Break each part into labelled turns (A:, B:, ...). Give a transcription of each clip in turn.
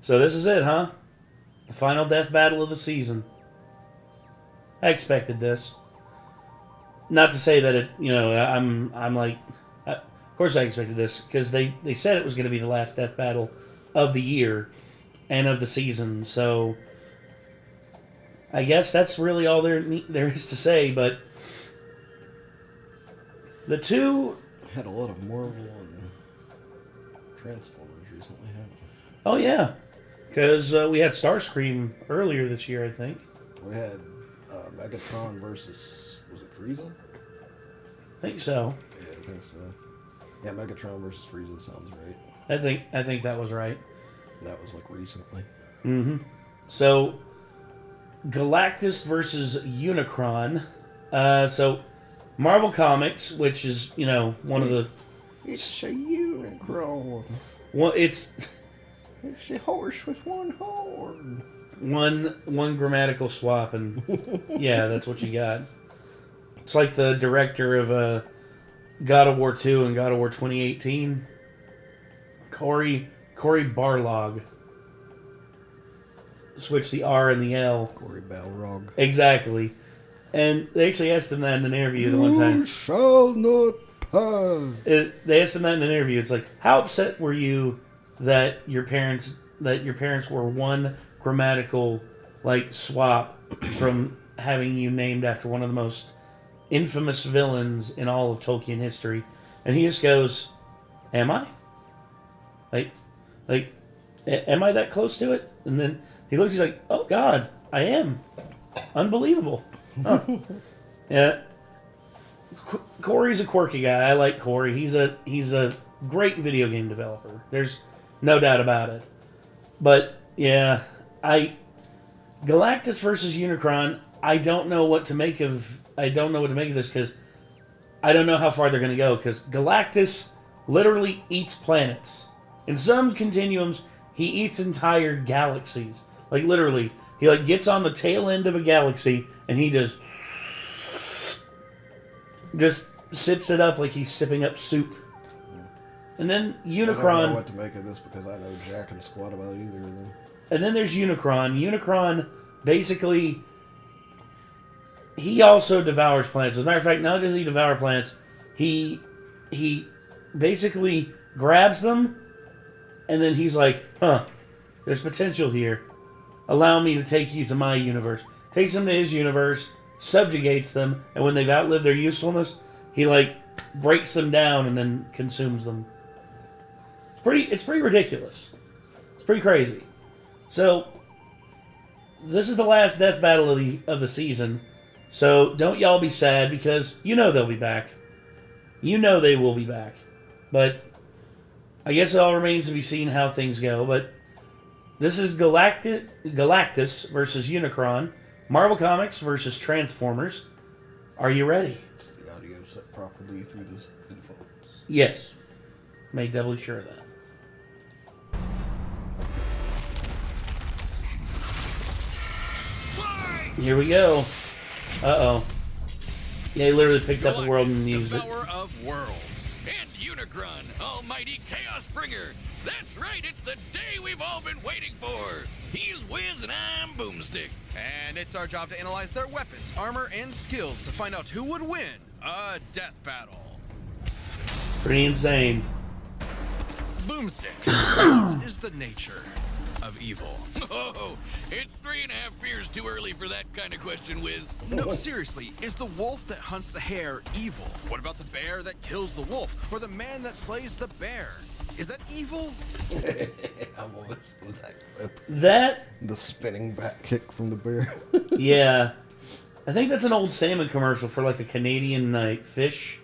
A: So this is it, huh? The final death battle of the season. I expected this. Not to say that it, I'm like, of course I expected this, because they said it was going to be the last death battle of the year and of the season, so I guess that's really all there is to say, but the two...
B: Had a lot of Marvel and Transformers recently, haven't we?
A: Oh, yeah. Because we had Starscream earlier this year, I think.
B: We had Megatron versus... Was it Frieza?
A: I think so.
B: Yeah, I think so. Yeah, Megatron versus Frieza sounds right.
A: I think that was right.
B: That was, like, recently.
A: Mm-hmm. So, Galactus versus Unicron. So, Marvel Comics, which is, one of the...
B: It's a Unicron.
A: Well, it's
B: a horse with one horn.
A: One grammatical swap, and yeah, that's what you got. It's like the director of God of War 2 and God of War 2018. Cory Barlog. Switch the R and the L.
B: Cory Balrog.
A: Exactly. And they actually asked him that in an interview the one time.
B: You shall not pass.
A: They asked him that in an interview. It's like, how upset were you that your parents were one grammatical swap from having you named after one of the most infamous villains in all of Tolkien history? And he just goes, "Am I? Am I that close to it?" And then he looks, he's like, "Oh God, I am. Unbelievable." Huh. Yeah. Cory's a quirky guy. I like Cory. He's a great video game developer. There's no doubt about it. But yeah, Galactus versus Unicron. I don't know what to make of this, because I don't know how far they're going to go, because Galactus literally eats planets. In some continuums, he eats entire galaxies. Like, literally. He, gets on the tail end of a galaxy, and he just sips it up like he's sipping up soup. And then Unicron...
B: I don't know what to make of this, because I know jack and squat about either of them.
A: And then there's Unicron. Unicron, basically, he also devours planets. As a matter of fact, not does he devour planets, he basically grabs them, and then he's like, there's potential here. Allow me to take you to my universe. Takes them to his universe, subjugates them, and when they've outlived their usefulness, he, breaks them down and then consumes them. It's pretty ridiculous. It's pretty crazy. So, this is the last death battle of the season. So, don't y'all be sad, because they'll be back. They will be back. But I guess it all remains to be seen how things go. But this is Galactus versus Unicron. Marvel Comics versus Transformers. Are you ready?
B: Is the audio set properly through the headphones?
A: Yes. Make doubly sure of that. Here we go. Uh-oh. Yeah, he literally picked up the world and used it.
C: Devourer of worlds. And Unicron, almighty chaos bringer. That's right, it's the day we've all been waiting for. He's Wiz and I'm Boomstick.
D: And it's our job to analyze their weapons, armor, and skills to find out who would win a death battle.
A: Pretty insane.
D: Boomstick, what is the nature of evil?
C: Oh, it's 3.5 beers too early for that kind of question, Wiz.
D: No, seriously, is the wolf that hunts the hare evil? What about the bear that kills the wolf? Or the man that slays the bear? Is that evil?
B: I've always was that clip.
A: The
B: spinning back kick from the bear.
A: Yeah. I think that's an old salmon commercial for a Canadian fish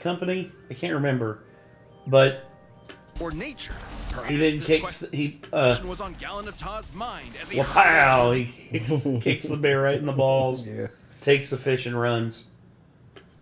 A: company. I can't remember. But
D: or nature. Perhaps
A: he then kicks
D: was on Gallon of Ta's mind as he
A: he kicks the bear right in the balls.
B: Yeah.
A: Takes the fish and runs.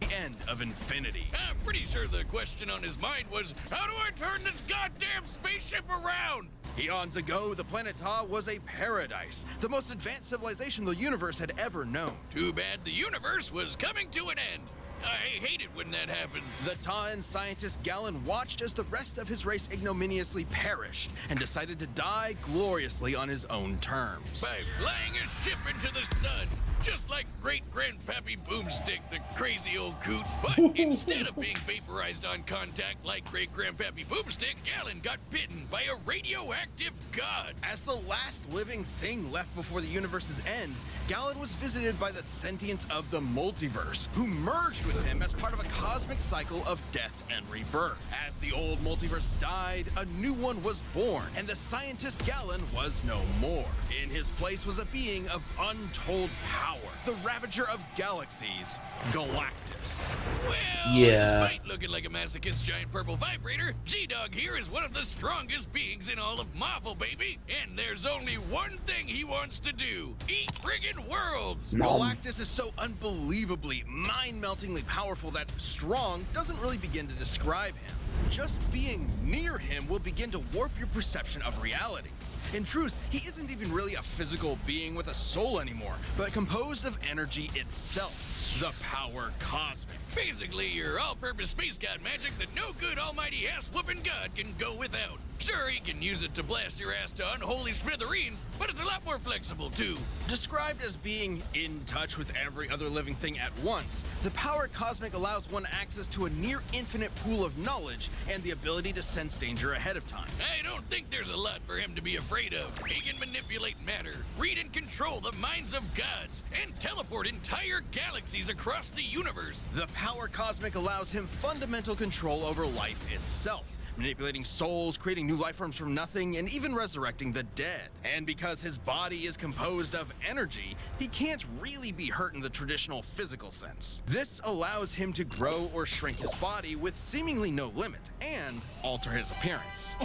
D: The end of infinity.
C: I'm pretty sure the question on his mind was, how do I turn this goddamn spaceship around?
D: Eons ago, the planet Ta was a paradise, the most advanced civilization the universe had ever known.
C: Too bad the universe was coming to an end. I hate it when that happens.
D: The Ta'an scientist Galen watched as the rest of his race ignominiously perished and decided to die gloriously on his own terms.
C: By flying a ship into the sun, just like great-grandpappy Boomstick, the crazy old coot. But instead of being vaporized on contact like great-grandpappy Boomstick, Galen got bitten by a radioactive god.
D: As the last living thing left before the universe's end, Galen was visited by the sentience of the multiverse, who merged with him as part of a cosmic cycle of death and rebirth. As the old multiverse died, a new one was born, and the scientist Galen was no more. In his place was a being of untold power, the Ravager of Galaxies, Galactus.
C: Well,
A: Yeah.
C: despite looking like a masochist giant purple vibrator, G-Dog here is one of the strongest beings in all of Marvel, baby. And there's only one thing he wants to do: eat friggin' worlds.
D: Galactus is so unbelievably, mind-meltingly powerful that strong doesn't really begin to describe him. Just being near him will begin to warp your perception of reality. In truth, he isn't even really a physical being with a soul anymore, but composed of energy itself, the power cosmic.
C: Basically, your all-purpose space god magic that no good almighty ass-whooping god can go without. Sure, he can use it to blast your ass to unholy smithereens, but it's a lot more flexible, too.
D: Described as being in touch with every other living thing at once, the power cosmic allows one access to a near-infinite pool of knowledge and the ability to sense danger ahead of time.
C: I don't think there's a lot for him to be afraid of. He can manipulate matter, read and control the minds of gods, and teleport entire galaxies across the universe.
D: The power cosmic allows him fundamental control over life itself, manipulating souls, creating new life forms from nothing, and even resurrecting the dead. And because his body is composed of energy, he can't really be hurt in the traditional physical sense. This allows him to grow or shrink his body with seemingly no limit, and alter his appearance.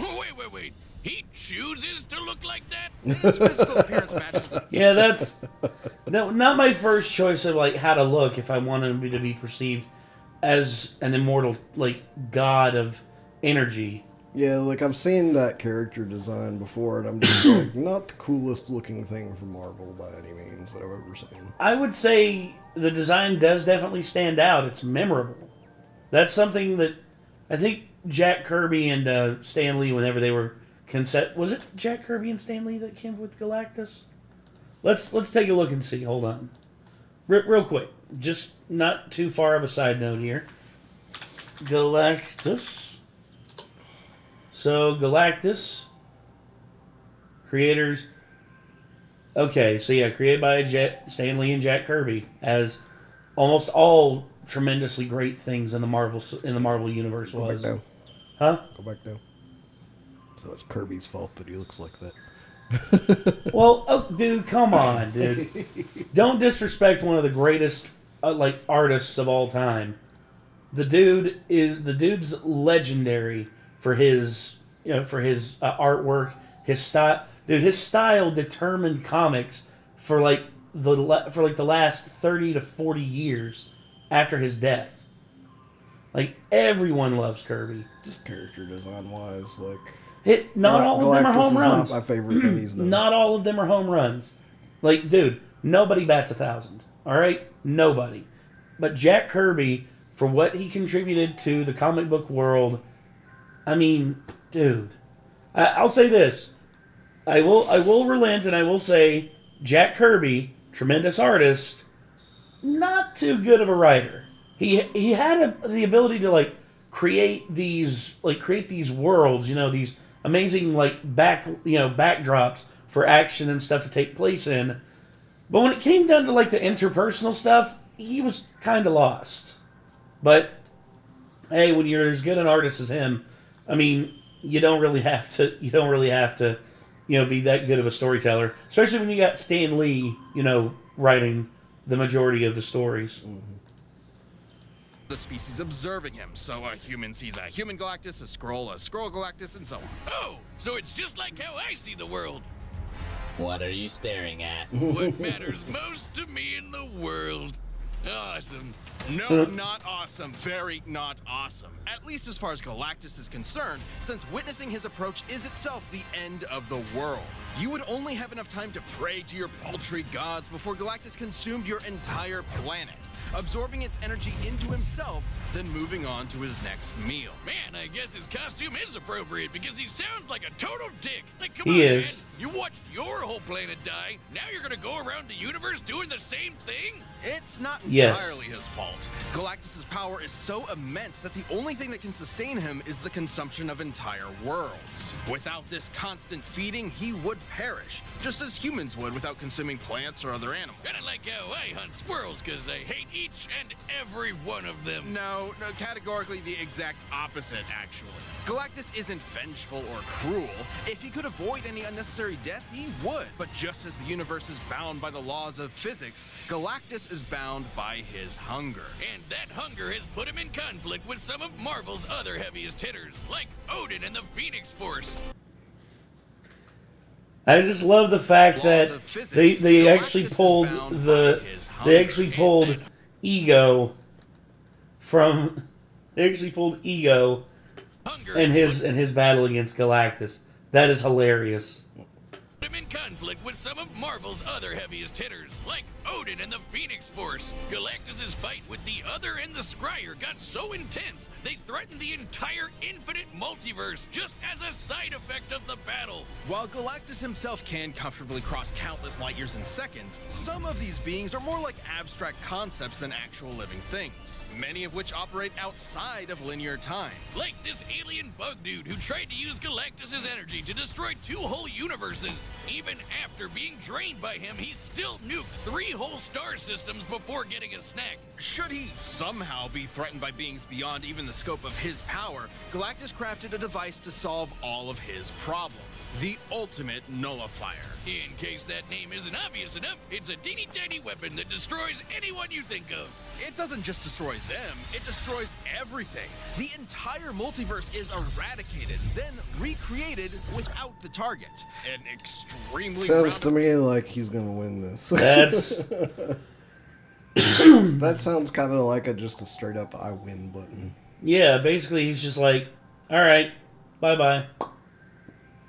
C: Wait. He chooses to look like that?
D: His physical appearance matches the
A: Yeah, that's not my first choice of like how to look if I wanted him to be perceived as an immortal like god of energy.
B: Yeah, like I've seen that character design before, and I'm just like, not the coolest looking thing from Marvel by any means that I've ever seen.
A: I would say the design does definitely stand out. It's memorable. That's something that I think Jack Kirby and Stan Lee, whenever they were was it Jack Kirby and Stan Lee that came with Galactus? Let's take a look and see. Hold on, real quick, just not too far of a side note here. Galactus. So Galactus creators. Okay, so yeah, created by Stan Lee and Jack Kirby, as almost all tremendously great things in the Marvel universe
B: Go
A: was.
B: back down.
A: Huh?
B: Go back down. So it's Kirby's fault that he looks like that.
A: Well, oh, dude, come on, dude. Don't disrespect one of the greatest artists of all time. The dude's legendary for his artwork, his style. Dude, his style determined comics for the last 30 to 40 years after his death. Like, everyone loves Kirby.
B: Just character design wise, like
A: Not all of them are home runs.
B: Is not my favorite thing he's done.
A: Not all of them are home runs. Like, dude, nobody bats 1,000. All right, nobody. But Jack Kirby, for what he contributed to the comic book world, I mean, dude, I'll say this. I will relent and I will say Jack Kirby, tremendous artist, not too good of a writer. He had the ability to create these worlds, these amazing backdrops for action and stuff to take place in. But when it came down to the interpersonal stuff, he was kind of lost. But hey, when you're as good an artist as him, I mean, you don't really have to be that good of a storyteller, especially when you got Stan Lee, writing the majority of the stories.
B: Mm-hmm.
D: The species observing him, so a human sees a human Galactus, a Skrull Galactus, and so on.
C: Oh, so it's just like how I see the world.
E: What are you staring at?
C: What matters most to me in the world. Awesome.
D: No, not awesome. Very not awesome. At least as far as Galactus is concerned, since witnessing his approach is itself the end of the world. You would only have enough time to pray to your paltry gods before Galactus consumed your entire planet. absorbing its energy into himself, then moving on to his next meal.
C: Man, I guess his costume is appropriate because he sounds like a total dick. Like, come
A: He
C: on,
A: is.
C: man. You watched your whole planet die. Now you're gonna go around the universe doing the same thing?
D: It's not
A: Yes.
D: entirely his fault. Galactus' power is so immense that the only thing that can sustain him is the consumption of entire worlds. Without this constant feeding, he would perish, just as humans would without consuming plants or other animals.
C: Kinda like how I hunt squirrels because I hate each and every one of them.
D: No, categorically the exact opposite, actually. Galactus isn't vengeful or cruel. If he could avoid any unnecessary death, he would. But just as the universe is bound by the laws of physics, Galactus is bound by his hunger.
C: And that hunger has put him in conflict with some of Marvel's other heaviest hitters, like Odin and the Phoenix Force.
A: I just love the fact
D: Laws
A: that
D: of physics,
A: they
D: Galactus
A: actually
D: is
A: pulled
D: bound by
A: the
D: his
A: they
D: hunger.
A: actually pulled ego from
C: Hunger
A: in
C: has
A: his battle against Galactus. That is hilarious.
C: put him in conflict with some of Marvel's other heaviest hitters, like Odin and the Phoenix Force. Galactus' fight with the Other and the Scryer got so intense, they threatened the entire infinite multiverse just as a side effect of the battle.
D: While Galactus himself can comfortably cross countless light years in seconds, some of these beings are more like abstract concepts than actual living things, many of which operate outside of linear time.
C: Like this alien bug dude who tried to use Galactus' energy to destroy 2 whole universes. Even after being drained by him, he still nuked 3 whole star systems before getting a snack.
D: Should he somehow be threatened by beings beyond even the scope of his power, Galactus crafted a device to solve all of his problems, the ultimate nullifier.
C: In case that name isn't obvious enough, it's a teeny tiny weapon that destroys anyone you think of.
D: It doesn't just destroy them, it destroys everything. The entire multiverse is eradicated, then recreated without the target. An extremely
B: Sounds to me like he's gonna win this.
A: That's
B: That sounds kind of like just a straight up "I win" button.
A: yeah. Basically, he's just like, all right, bye bye,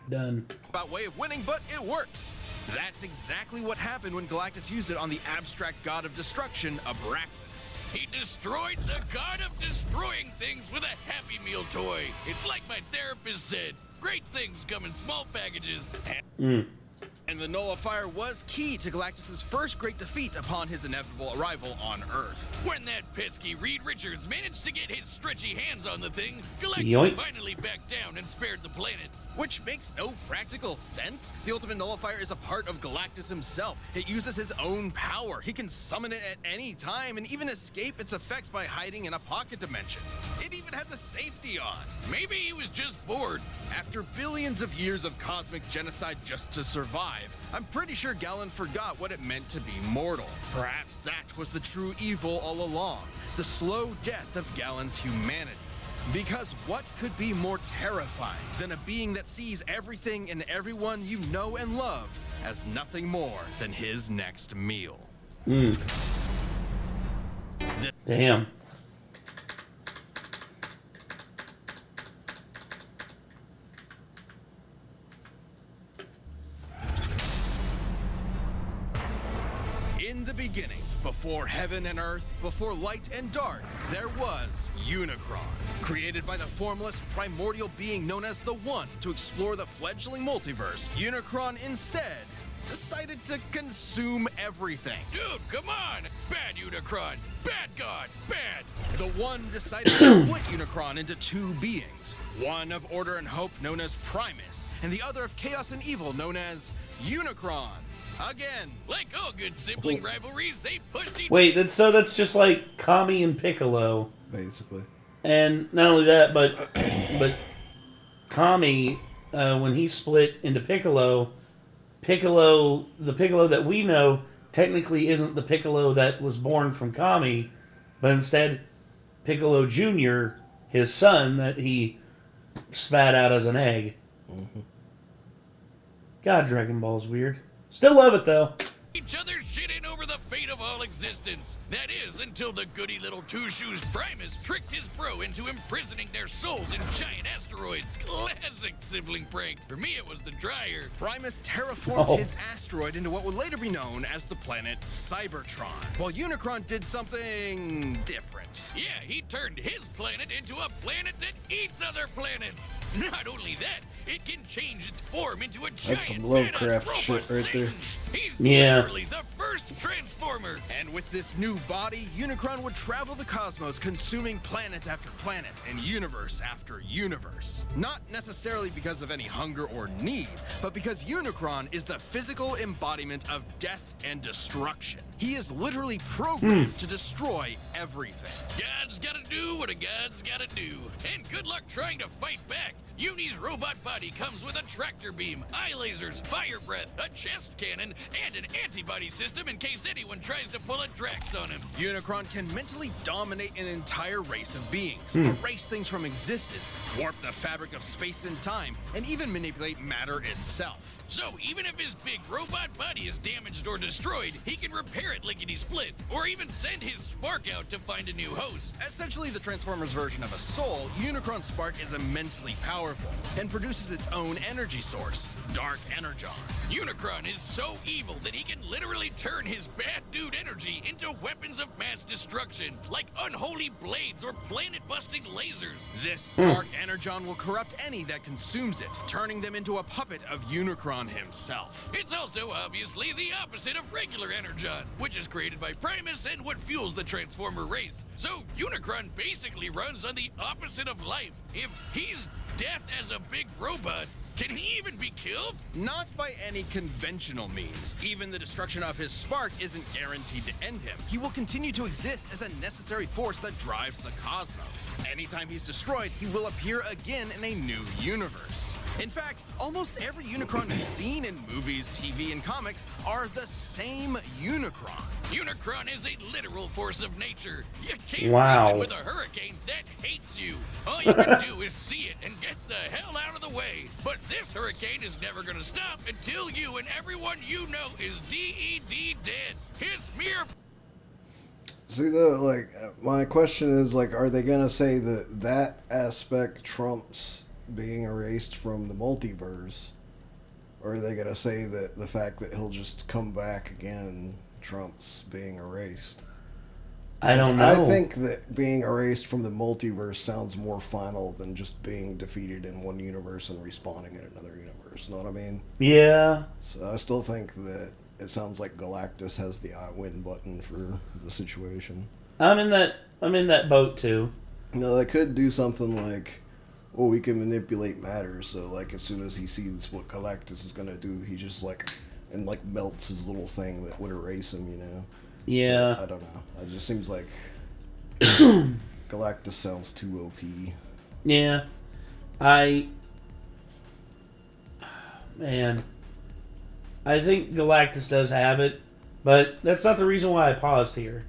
A: done.
D: about way of winning, but it works. That's exactly what happened when Galactus used it on the abstract god of destruction, Abraxas.
C: He destroyed the god of destroying things with a Happy Meal toy. It's like my therapist said, great things come in small packages.
D: And the nullifier was key to Galactus' first great defeat upon his inevitable arrival on Earth.
C: When that pesky Reed Richards managed to get his stretchy hands on the thing, Galactus
A: Yoink.
C: finally backed down and spared the planet.
D: Which makes no practical sense. The ultimate nullifier is a part of Galactus himself. It uses his own power. He can summon it at any time and even escape its effects by hiding in a pocket dimension. It even had the safety on.
C: Maybe he was just bored.
D: After billions of years of cosmic genocide just to survive, I'm pretty sure Galen forgot what it meant to be mortal. Perhaps that was the true evil all along, the slow death of Galen's humanity. Because what could be more terrifying than a being that sees everything and everyone you know and love as nothing more than his next meal?
A: Damn.
D: In the beginning, before heaven and earth, before light and dark, there was Unicron, created by the formless, primordial being known as the One to explore the fledgling multiverse. Unicron instead decided to consume everything.
C: Dude, come on! Bad Unicron! Bad God! Bad!
D: The One decided to split Unicron into 2 beings, one of order and hope known as Primus, and the other of chaos and evil known as Unicron. Again,
C: Like all good sibling rivalries, they pushed each
A: Wait, that's just like Kami and Piccolo,
B: Basically,
A: and not only that, but Kami, when he split into Piccolo, the Piccolo that we know technically isn't the Piccolo that was born from Kami, but instead Piccolo Jr., his son that he spat out as an egg. God, Dragon Ball's weird. Still love it though.
C: other shit in over the fate of all all existence. That is, until the goody little two-shoes Primus tricked his bro into imprisoning their souls in giant asteroids. Classic sibling prank. For me, it was the dryer.
D: Primus terraformed his asteroid into what would later be known as the planet Cybertron, while Unicron did something different.
C: Yeah, he turned his planet into a planet that eats other planets. Not only that, it can change its form into a giant
B: some
C: badass
B: Lovecraft
C: robot
B: shit right
C: Satan.
B: there.
C: He's
A: Yeah.
C: literally the first Transformer.
D: And with this new body, Unicron would travel the cosmos, consuming planet after planet and universe after universe. Not necessarily because of any hunger or need, but because Unicron is the physical embodiment of death and destruction. He is literally programmed to destroy everything.
C: God's gotta do what a god's gotta do. And good luck trying to fight back. Uni's robot body comes with a tractor beam, eye lasers, fire breath, a chest cannon, and an antibody system in case anyone tries to pull a Drax on him.
D: Unicron can mentally dominate an entire race of beings, erase things from existence, warp the fabric of space and time, and even manipulate matter itself.
C: So even if his big robot body is damaged or destroyed, he can repair it lickety-split, or even send his spark out to find a new host.
D: Essentially the Transformers version of a soul, Unicron's spark is immensely powerful and produces its own energy source, Dark Energon.
C: Unicron is so evil that he can literally turn his bad dude energy into weapons of mass destruction, like unholy blades or planet-busting lasers.
D: This Dark Energon will corrupt any that consumes it, turning them into a puppet of Unicron himself.
C: It's also obviously the opposite of regular Energon, which is created by Primus and what fuels the Transformer race. So Unicron basically runs on the opposite of life. If he's death as a big robot, can he even be killed?
D: Not by any conventional means. Even the destruction of his spark isn't guaranteed to end him. He will continue to exist as a necessary force that drives the cosmos. Anytime he's destroyed, he will appear again in a new universe. In fact, almost every Unicron you've seen in movies, TV, and comics are the same Unicron.
C: Unicron is a literal force of nature. You can't
A: Wow.
C: reason with a hurricane that hates you. All you can do is see it and get the hell out of the way. But this hurricane is never gonna stop until you and everyone you know is DED dead. His mere
B: See, though, like, my question is, like, are they gonna say that that aspect trumps being erased from the multiverse? Or are they gonna say that the fact that he'll just come back again trumps being erased?
A: I don't know.
B: I think that being erased from the multiverse sounds more final than just being defeated in one universe and respawning in another universe. Know what I mean?
A: Yeah.
B: So I still think that it sounds like Galactus has the I win button for the situation.
A: I'm in that boat too.
B: No, they could do something like, oh, we can manipulate matter. So like as soon as he sees what Galactus is gonna do, he just like melts his little thing that would erase him. You know?
A: Yeah.
B: I don't know. It just seems like Galactus sounds too OP.
A: Yeah. Man. I think Galactus does have it, but that's not the reason why I paused here.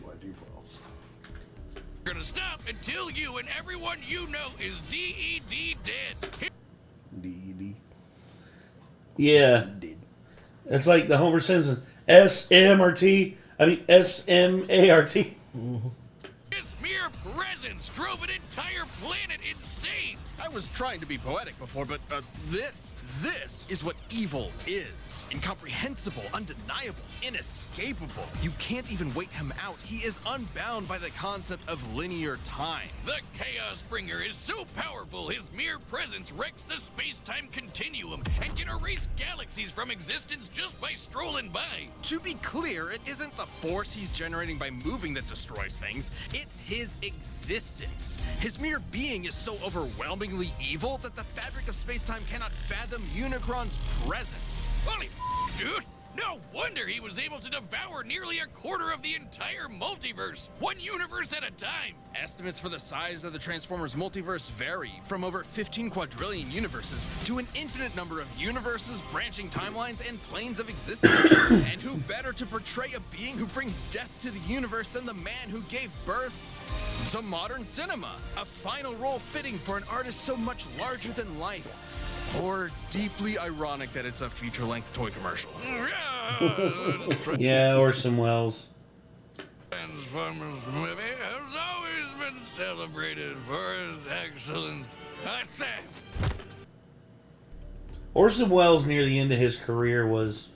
B: Why do you pause?
C: gonna stop until you and everyone you know is DED dead.
B: DED.
A: Yeah.
B: Dead.
A: It's like the Homer Simpson. SMART.
C: His mere presence drove an entire planet insane.
D: I was trying to be poetic before, but this is what evil is. Incomprehensible, undeniable, inescapable. You can't even wait him out. He is unbound by the concept of linear time.
C: The Chaos Bringer is so powerful, his mere presence wrecks the space-time continuum and can erase galaxies from existence just by strolling by.
D: To be clear, it isn't the force he's generating by moving that destroys things. It's his existence. His mere being is so overwhelmingly evil that the fabric of space-time cannot fathom Unicron's presence.
C: Holy dude! No wonder he was able to devour nearly a quarter of the entire multiverse, one universe at a time.
D: Estimates for the size of the Transformers multiverse vary, from over 15 quadrillion universes to an infinite number of universes, branching timelines, and planes of existence. And who better to portray a being who brings death to the universe than the man who gave birth to modern cinema? A final role fitting for an artist so much larger than life. Or deeply ironic that it's a feature-length toy commercial.
A: Yeah, Orson Welles.
C: Transformers movie has always been celebrated for its excellence. I say,
A: Orson Welles near the end of his career was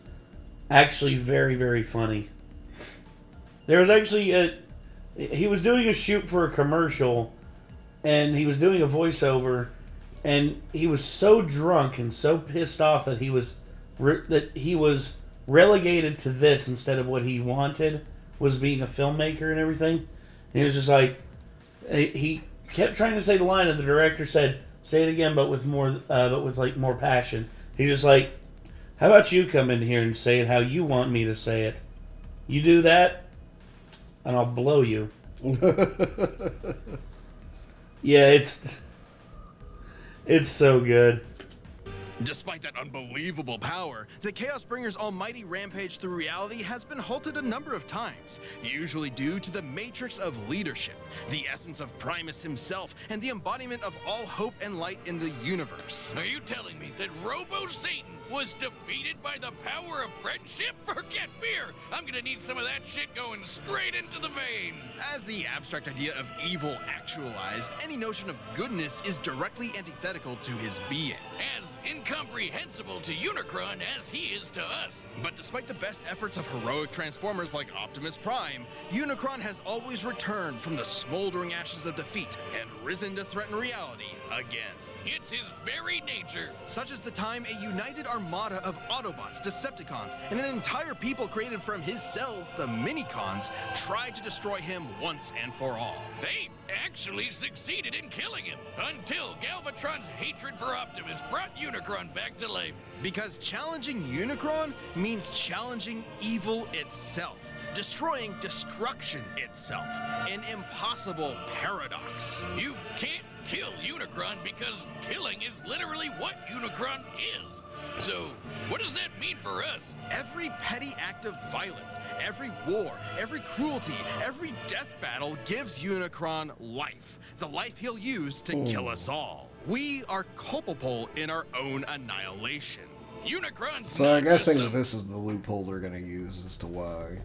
A: actually very, very funny. There was actually he was doing a shoot for a commercial, and he was doing a voiceover, and he was so drunk and so pissed off that he was relegated to this instead of what he wanted, was being a filmmaker and everything. And he was just like, he kept trying to say the line, and the director said, "Say it again, but with more passion." He's just like, "How about you come in here and say it how you want me to say it? You do that, and I'll blow you." Yeah, it's so good.
D: Despite that unbelievable power, the Chaos Bringer's almighty rampage through reality has been halted a number of times, usually due to the matrix of leadership, the essence of Primus himself, and the embodiment of all hope and light in the universe.
C: are you telling me that Robo-Satan was defeated by the power of friendship? Forget beer! I'm gonna need some of that shit going straight into the vein!
D: As the abstract idea of evil actualized, any notion of goodness is directly antithetical to his being.
C: As incomprehensible to Unicron as he is to us.
D: But despite the best efforts of heroic Transformers like Optimus Prime, Unicron has always returned from the smoldering ashes of defeat and risen to threaten reality again.
C: It's his very nature.
D: Such as the time a united armada of Autobots, Decepticons, and an entire people created from his cells, the Minicons, tried to destroy him once and for all.
C: They actually succeeded in killing him, until Galvatron's hatred for Optimus brought Unicron back to life.
D: Because challenging Unicron means challenging evil itself, destroying destruction itself, an impossible paradox.
C: You can't kill Unicron because killing is literally what Unicron is. So, what does that mean for us?
D: Every petty act of violence, every war, every cruelty, every death battle gives Unicron life. The life he'll use to kill us all. We are culpable in our own annihilation.
C: Unicron's
B: So
C: not
B: I'm guessing
C: just
B: that this is the loophole they're going to use as to why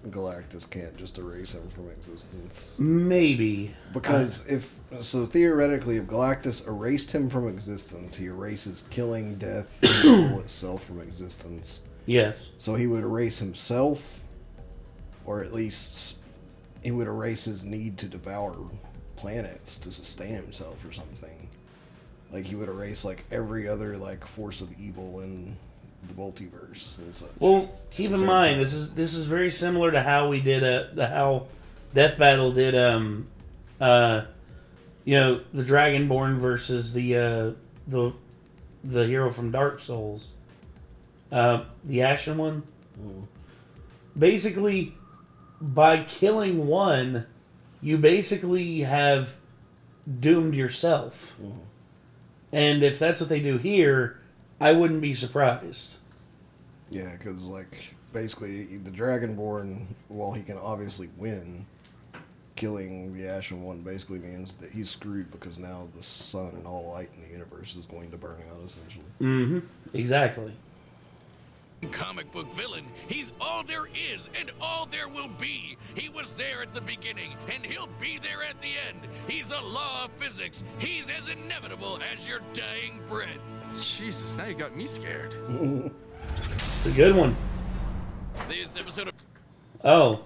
B: Galactus can't just erase him from existence.
A: Maybe.
B: Because theoretically, if Galactus erased him from existence, he erases killing, death, and evil itself from existence.
A: Yes.
B: So he would erase himself, or at least he would erase his need to devour planets to sustain himself or something. Like he would erase like every other like force of evil in the multiverse and such.
A: Well, keep in mind this is very similar to how we did how Death Battle did the Dragonborn versus the hero from Dark Souls, the Ashen one. Basically, by killing one, you basically have doomed yourself. And if that's what they do here, I wouldn't be surprised.
B: Yeah, because, like, basically, the Dragonborn, while he can obviously win, killing the Ashen One basically means that he's screwed because now the sun and all light in the universe is going to burn out, essentially.
A: Mm-hmm. Exactly.
C: comic book villain. He's all there is and all there will be. He was there at the beginning and he'll be there at the end. He's a law of physics. He's as inevitable as your dying breath.
D: Jesus, now you got me scared.
A: It's a good one.
C: This episode
A: of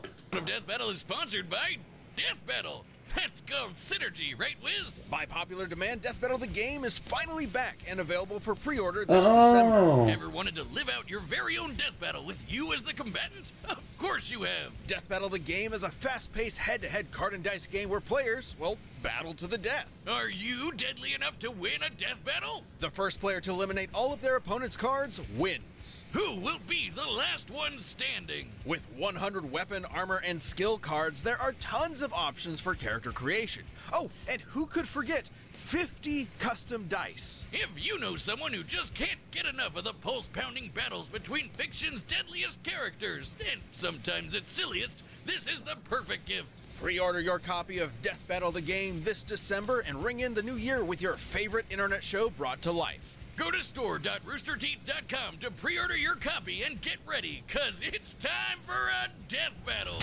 C: Death Battle is sponsored by Death Battle. That's called synergy, right, Wiz?
D: By popular demand, Death Battle the game is finally back and available for pre-order this December.
C: Ever wanted to live out your very own death battle with you as the combatant? Of course you have.
D: Death Battle the game is a fast-paced head-to-head card and dice game where players, well, battle to the death.
C: Are you deadly enough to win a death battle?
D: The first player to eliminate all of their opponent's cards wins.
C: Who will be the last one standing?
D: With 100 weapon, armor, and skill cards, there are tons of options for character creation. Oh, and who could forget 50 custom dice?
C: If you know someone who just can't get enough of the pulse-pounding battles between fiction's deadliest characters, and sometimes its silliest, this is the perfect gift.
D: Pre-order your copy of Death Battle the game this December and ring in the new year with your favorite internet show brought to life.
C: Go to store.roosterteeth.com to pre-order your copy and get ready, cause it's time for a death battle.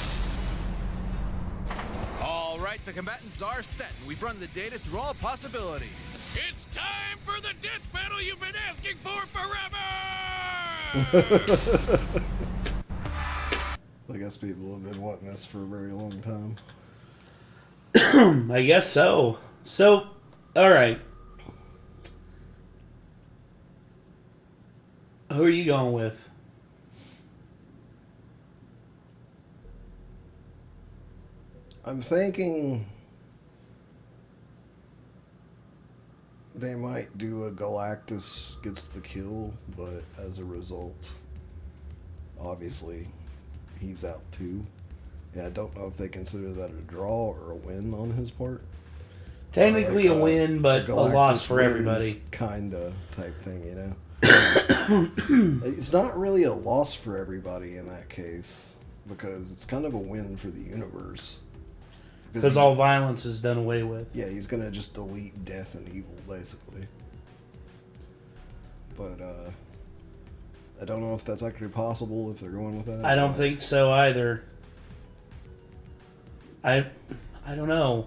D: All right, the combatants are set. We've run the data through all possibilities.
C: It's time for the death battle you've been asking for forever!
B: I guess people have been wanting this for a very long time.
A: I guess so. So, all right. Who are you going with?
B: I'm thinking they might do a Galactus gets the kill, but as a result, obviously, he's out too. And I don't know if they consider that a draw or a win on his part.
A: Technically
B: Like,
A: a win, but a loss for everybody.
B: Kinda type thing, you know? It's not really a loss for everybody in that case, because it's kind of a win for the universe.
A: Because all violence is done away with.
B: Yeah, he's gonna just delete death and evil, basically. But, I don't know if that's actually possible if they're going with that.
A: I don't think so either. I don't know.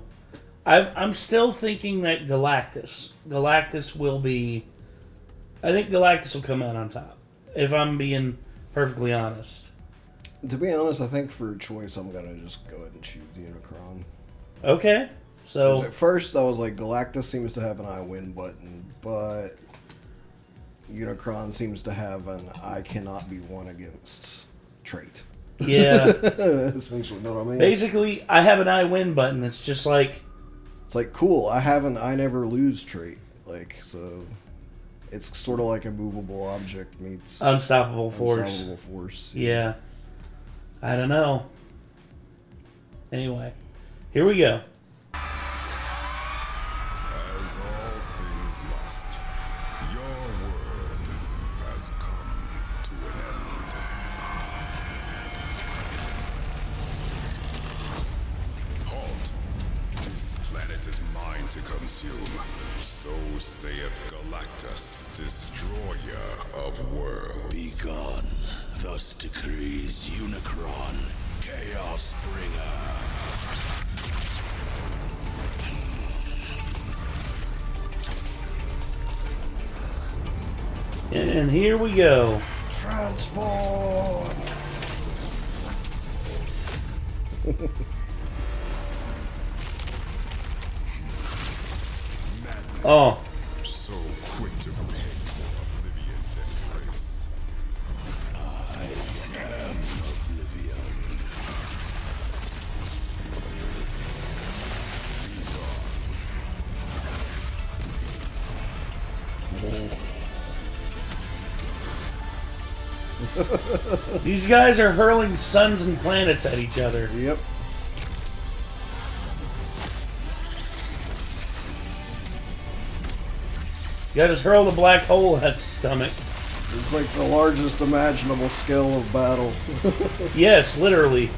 A: I'm still thinking that Galactus will be... I think Galactus will come out on top, if I'm being perfectly honest.
B: To be honest, I think for choice, I'm gonna just go ahead and choose Unicron.
A: Okay,
B: 'Cause
A: so...
B: at first, I was like, Galactus seems to have an I win button, but Unicron seems to have an I cannot be won against trait.
A: Yeah.
B: Essentially, know what I mean?
A: Basically, I have an I win button. It's just like...
B: It's like, cool, I have an I never lose trait. Like, so... It's sort of like a movable object meets...
A: Unstoppable force.
B: Unstoppable force.
A: Yeah. I don't know. Anyway, here we go.
F: As all things must, your world has come to an end. Halt! This planet is mine to consume. So saith Galactus, destroyer of worlds.
G: Be gone. Thus decrees Unicron, Chaos Bringer.
A: And here we go.
B: Transform!
A: Oh.
F: So quick to pay for Oblivion's embrace.
G: I am Oblivion.
A: These guys are hurling suns and planets at each other.
B: Yep.
A: You gotta just hurl the black hole at his stomach.
B: It's like the largest imaginable scale of battle.
A: Yes, literally.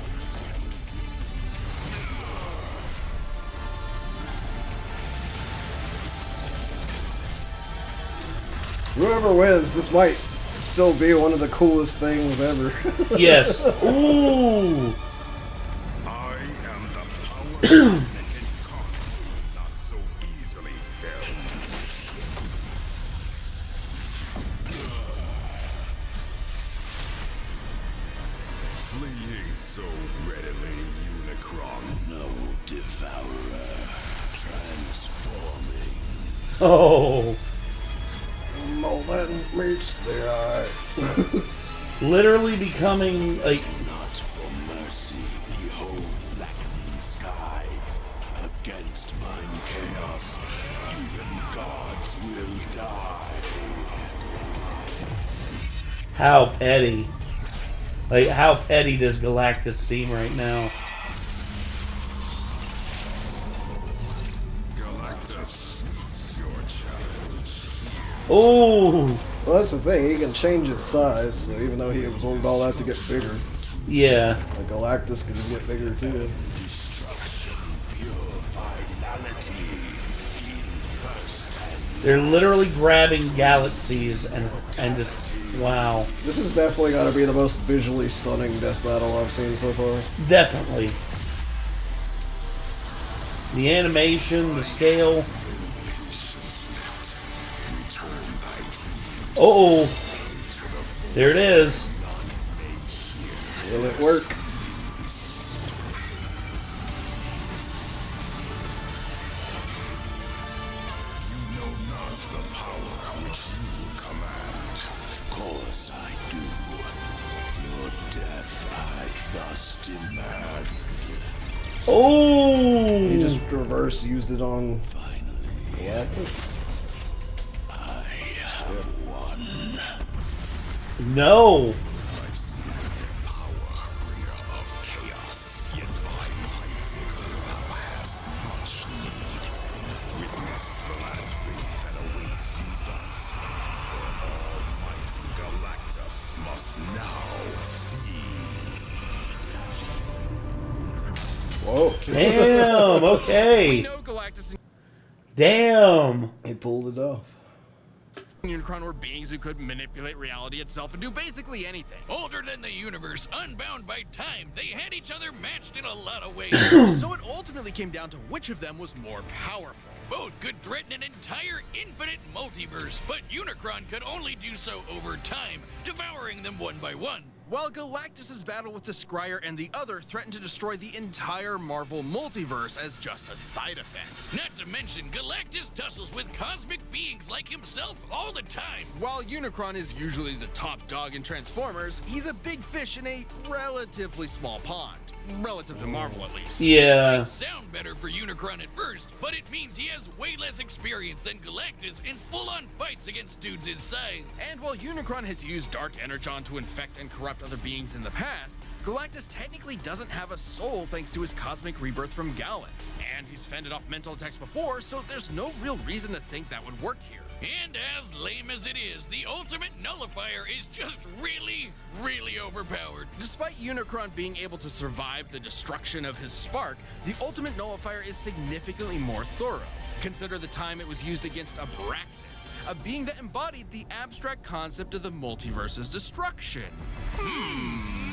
B: Whoever wins, this might still be one of the coolest things ever.
A: Yes. Ooh.
F: I am the power that can't not so easily felled. Fleeing so readily, Unicron.
G: No devourer. Transforming.
A: Oh.
B: More than meets the eye.
A: Literally becoming like...
G: Not for mercy, behold blackening sky. Against mine chaos, even gods will die.
A: How petty. Like, how petty does Galactus seem right now?
F: Galactus meets your challenge.
A: Oh.
B: Well, that's the thing. He can change his size, so even though he absorbed all that to get bigger,
A: Yeah.
B: like Galactus can get bigger too.
G: Destruction, pure finality. In first and
A: They're literally grabbing galaxies and just, wow.
B: This is definitely got to be the most visually stunning death battle I've seen so far.
A: Definitely. The animation, the scale. Oh, there it is.
B: Will it work?
F: You know not the power which you command.
G: Of course I do. Your death I thus demand.
A: Oh!
B: He just reverse used it on
G: Finally,
B: Galactus.
G: I have won.
A: No!
F: I've seen the power bringer of chaos, yet by my vigor thou hast much need. Witness the last fate that awaits you thus, for almighty Galactus must now feed.
B: Whoa.
A: Damn,
D: We
A: okay.
D: know Galactus
A: Damn.
B: He pulled it off.
D: and Unicron were beings who could manipulate reality itself and do basically anything.
C: Older than the universe, unbound by time, they had each other matched in a lot of ways.
D: So it ultimately came down to which of them was more powerful.
C: Both could threaten an entire infinite multiverse, but Unicron could only do so over time, devouring them one by one.
D: While Galactus' battle with the Scryer and the other threatened to destroy the entire Marvel multiverse as just a side effect.
C: Not to mention, Galactus tussles with cosmic beings like himself all the time.
D: While Unicron is usually the top dog in Transformers, he's a big fish in a relatively small pond. Relative to Marvel, at least.
A: Yeah.
C: Sound better for Unicron at first, but it means he has way less experience than Galactus in full-on fights against dudes his size.
D: And while Unicron has used Dark Energon to infect and corrupt other beings in the past, Galactus technically doesn't have a soul thanks to his cosmic rebirth from Galen. And he's fended off mental attacks before, so there's no real reason to think that would work here.
C: And as lame as it is, the ultimate nullifier is just really, really overpowered.
D: Despite Unicron being able to survive the destruction of his spark, the ultimate nullifier is significantly more thorough. Consider the time it was used against Abraxas, a being that embodied the abstract concept of the multiverse's destruction.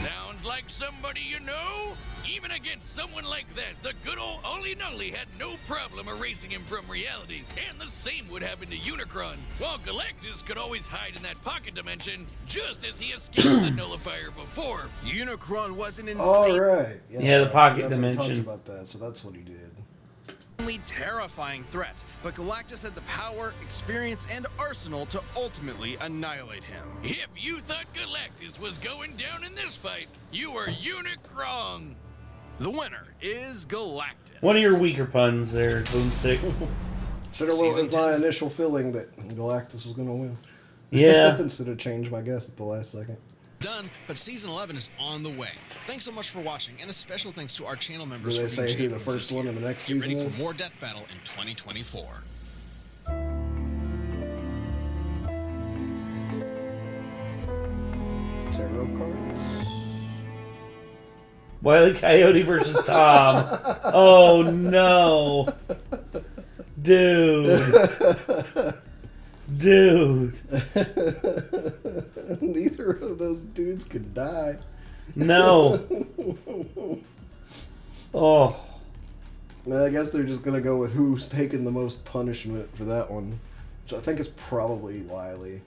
C: Sounds like somebody you know? Even against someone like that, the good old Oli Nully had no problem erasing him from reality. And the same would happen to Unicron, while Galactus could always hide in that pocket dimension, just as he escaped the nullifier before.
D: Unicron was an
B: All
D: insanely
B: right.
A: Yeah, the pocket
B: we definitely
A: dimension.
B: talked about that, so that's what he did.
D: terrifying threat, but Galactus had the power, experience, and arsenal to ultimately annihilate him.
C: If you thought Galactus was going down in this fight, you were Unicron.
D: The winner is Galactus.
A: One of your weaker puns there, Boomstick.
B: Should have went with my initial feeling that Galactus was going to win.
A: Yeah.
B: Instead of change my guess at the last second.
H: Done, but season 11 is on the way. Thanks so much for watching, and a special thanks to our channel
B: Do
H: members
B: they
H: for being
B: say who the
H: champions
B: first
H: this
B: one
H: year.
B: in the next
H: Get
B: season
H: ready
B: is?
H: for more Death Battle in 2024.
B: Tarot cards.
A: Wile E. Coyote versus Tom. Oh no. Dude. Dude.
B: Neither of those dudes could die.
A: No. Oh.
B: I guess they're just gonna go with who's taking the most punishment for that one. Which I think is probably Wiley.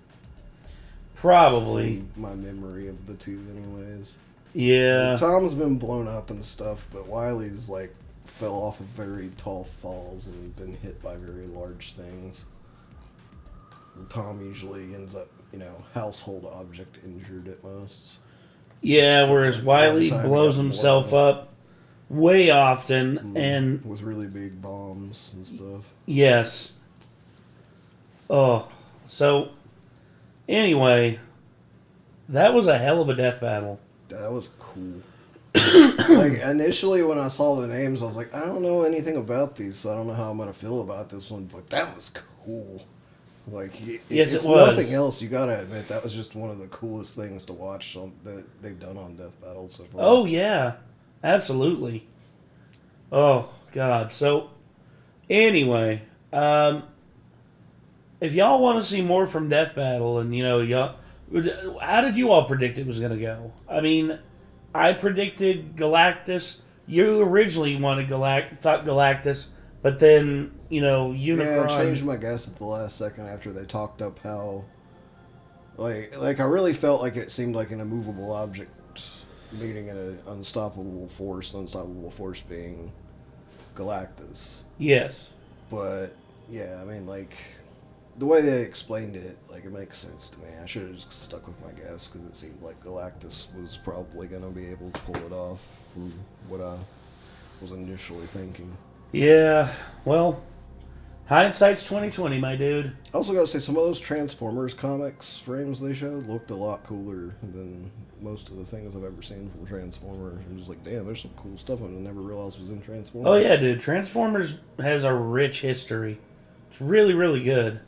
A: Probably.
B: From my memory of the two, anyways.
A: Yeah.
B: Tom's been blown up and stuff, but Wiley's like fell off of very tall falls and been hit by very large things. Tom usually ends up, household object injured at most.
A: Yeah, whereas Wiley
B: Time he
A: blows
B: got
A: himself
B: blown
A: up way often, and
B: with really big bombs and stuff.
A: yes. Oh, so anyway, that was a hell of a death battle.
B: That was cool. Like initially when I saw the names, I was like, I don't know anything about these, so I don't know how I'm gonna feel about this one. But that was cool. Like,
A: Yes,
B: if
A: it was.
B: nothing else, you gotta admit that was just one of the coolest things to watch that they've done on Death Battle so far.
A: Oh yeah, absolutely. Oh God. So anyway, if y'all want to see more from Death Battle, and y'all, how did you all predict it was going to go? I mean, I predicted Galactus. You originally thought Galactus, but then Unicron.
B: Yeah, I changed my guess at the last second after they talked up how, like I really felt like it seemed like an immovable object meeting an unstoppable force. Unstoppable force being Galactus.
A: Yes.
B: But yeah, I mean, like the way they explained it, like it makes sense to me. I should have just stuck with my guess because it seemed like Galactus was probably going to be able to pull it off from what I was initially thinking.
A: Yeah, well, hindsight's 20/20, my dude.
B: I also got to say, some of those Transformers comics frames they showed looked a lot cooler than most of the things I've ever seen from Transformers. I'm just like, damn, there's some cool stuff I never realized was in Transformers.
A: Oh yeah, dude, Transformers has a rich history. It's really, really good.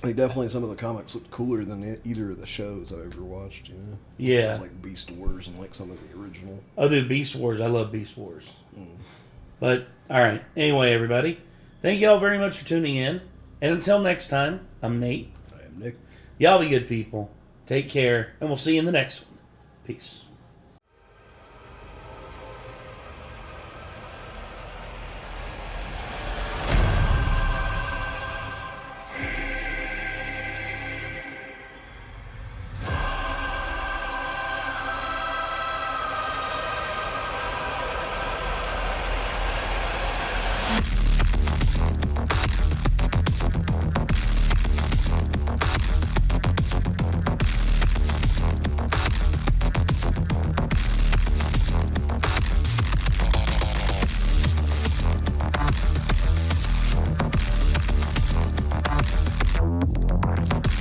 B: Like, definitely some of the comics looked cooler than either of the shows I've ever watched,
A: Yeah.
B: Like Beast Wars and like some of the original.
A: Oh, dude, Beast Wars. I love Beast Wars. But, alright. Anyway, everybody. Thank y'all very much for tuning in. And until next time, I'm Nate.
B: I am Nick.
A: Y'all be good people. Take care. And we'll see you in the next one. Peace.